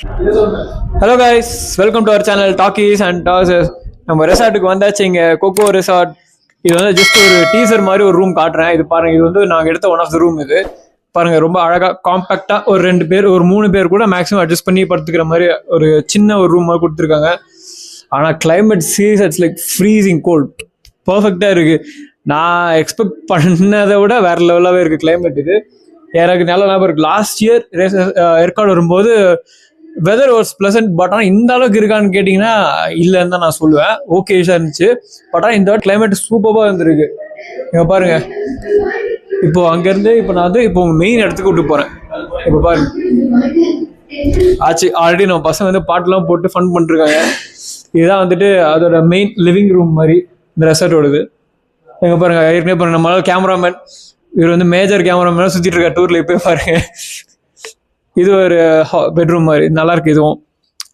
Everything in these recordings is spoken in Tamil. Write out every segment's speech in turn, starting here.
Hello guys, welcome to our channel talkies and டாஸஸ். நம்ம ரெசார்ட்டுக்கு வந்தாச்சு. இங்கே கோகோ ரெசார்ட். இது வந்து ஜஸ்ட் ஒரு டீசர் மாதிரி ஒரு ரூம் காட்டுறேன். இது பாருங்க, இது வந்து நாங்கள் எடுத்த ஒன் ஆஃப் த ரூம். இது பாருங்க, ரொம்ப அழகாக காம்பேக்டாக ஒரு 2 பேர் ஒரு 3 பேர் கூட மேக்ஸிமம் அட்ஜஸ்ட் பண்ணி படுத்துக்கிற மாதிரி ஒரு சின்ன ஒரு ரூம் மாதிரி கொடுத்துருக்காங்க. ஆனால் climate serious, it's like freezing cold. பர்ஃபெக்டாக இருக்குது. நான் எக்ஸ்பெக்ட் பண்ணதை விட வேற லெவலாகவே இருக்குது கிளைமேட். இது எனக்கு நல்ல ஞாபகம் இருக்குது. லாஸ்ட் இயர் ஏற்காடு வரும்போது வெதர் வாஸ் பிளசன்ட். பட் ஆனால் இந்த அளவுக்கு இருக்கான்னு கேட்டிங்கன்னா இல்லைன்னு தான் நான் சொல்லுவேன். ஓகேஷாக இருந்துச்சு. பட் ஆனால் இந்த கிளைமேட் சூப்பராக இருந்திருக்கு. இங்கே பாருங்க, இப்போ அங்கேருந்து இப்போ நான் வந்து இப்போ மெயின் இடத்துக்கு விட்டு போகிறேன். இப்போ பாருங்க ஆச்சு. ஆல்ரெடி நம்ம பசங்க வந்து பாட்டெலாம் போட்டு ஃபன் பண்ணிருக்காங்க. இதுதான் வந்துட்டு அதோட மெயின் லிவிங் ரூம் மாதிரி இந்த ரெசார்ட்டோடது. எங்கே பாருங்க, ஏற்கனவே பாருங்க, நம்மளால கேமராமேன் இவர் வந்து மேஜர் கேமராமேனாக சுற்றிட்டு இருக்க டூரில் இப்போ பாருங்க. இது ஒரு பெட்ரூம் மாதிரி நல்லா இருக்கு. இதுவும்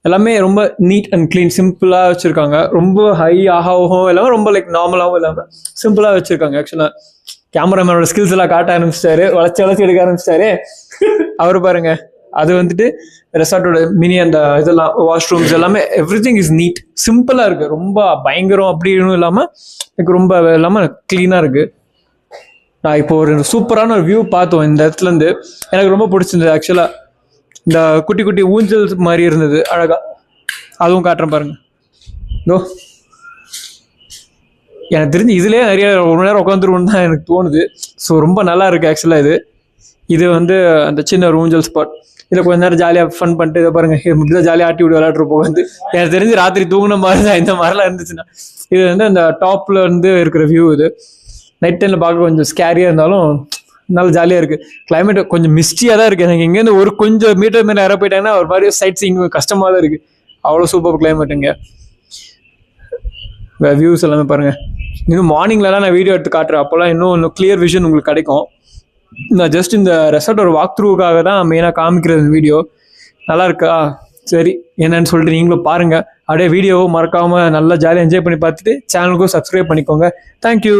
எல்லாமே ரொம்ப நீட் அண்ட் கிளீன், சிம்பிளாக வச்சுருக்காங்க. ரொம்ப ஹை ஆகாவும் இல்லாமல் ரொம்ப லைக் நார்மலாகவும் இல்லாமல் சிம்பிளாக வச்சுருக்காங்க. ஆக்சுவலாக கேமராமேனோட ஸ்கில்ஸ் எல்லாம் காட்ட ஆரம்பிச்சிட்டாரு, வளர்ச்சி எடுக்க ஆரம்பிச்சிட்டாரு. அவர் பாருங்க, அது வந்துட்டு ரெசார்ட்டோட மினி அந்த இதெல்லாம் வாஷ்ரூம்ஸ் எல்லாமே எவ்ரிதிங் இஸ் நீட், சிம்பிளாக இருக்குது. ரொம்ப பயங்கரம் அப்படின்னு இல்லாமல் எனக்கு ரொம்ப இல்லாமல் க்ளீனாக இருக்குது. நான் இப்போ ஒரு சூப்பரான ஒரு வியூ பார்த்தோம் இந்த இடத்துலேருந்து. எனக்கு ரொம்ப பிடிச்சிருந்தது. ஆக்சுவலாக இந்த குட்டி குட்டி ஊஞ்சல் மாதிரி இருந்தது அழகா. அதுவும் காட்டுறேன் பாருங்க. இதோ எனக்கு தெரிஞ்சு இதுலேயே நிறைய ஒரு மணி நேரம் உட்காந்துருவோன்னு தான் எனக்கு தோணுது. ஸோ ரொம்ப நல்லா இருக்குது ஆக்சுவலாக. இது வந்து அந்த சின்ன ஒரு ஊஞ்சல் ஸ்பாட். இதில் கொஞ்ச நேரம் ஜாலியாக ஃபன் பண்ணிட்டு இதை பாருங்க, இப்படி தான் ஜாலியாக ஆட்டி விட்டு விளையாடுறப்போ வந்து எனக்கு தெரிஞ்சு ராத்திரி தூங்கின மாதிரி தான் இந்த மாதிரிலாம் இருந்துச்சுன்னா. இது வந்து அந்த டாப்ல இருந்து இருக்கிற வியூ. இது நைட் டைமில் பார்க்க கொஞ்சம் ஸ்கேரியாக இருந்தாலும் நல்லா ஜாலியாக இருக்குது. கிளைமேட் கொஞ்சம் மிஸ்டியாக தான் இருக்குது. எனக்கு இங்கேருந்து ஒரு கொஞ்சம் மீட்டர் மேலே இற போயிட்டாங்கன்னா ஒரு மாதிரி சைட் சீயிங் கஷ்டமாக தான் இருக்குது. அவ்வளோ சூப்பர் கிளைமேட்டுங்க. வியூஸ் எல்லாமே பாருங்கள். இன்னும் மார்னிங்லலாம் நான் வீடியோ எடுத்து காட்டுறேன். அப்போல்லாம் இன்னும் கிளியர் விஷன் உங்களுக்கு கிடைக்கும். நான் ஜஸ்ட் இந்த ரெசார்ட் ஒரு வாக் த்ரூக்காக தான் மெயினாக காமிக்கிறது வீடியோ. நல்லா இருக்கா? சரி, என்னன்னு சொல்லிட்டு நீங்களும் பாருங்கள். அப்படியே வீடியோவும் மறக்காமல் நல்லா ஜாலியாக என்ஜாய் பண்ணி பார்த்துட்டு சேனலுக்கும் சப்ஸ்கிரைப் பண்ணிக்கோங்க. தேங்க்யூ.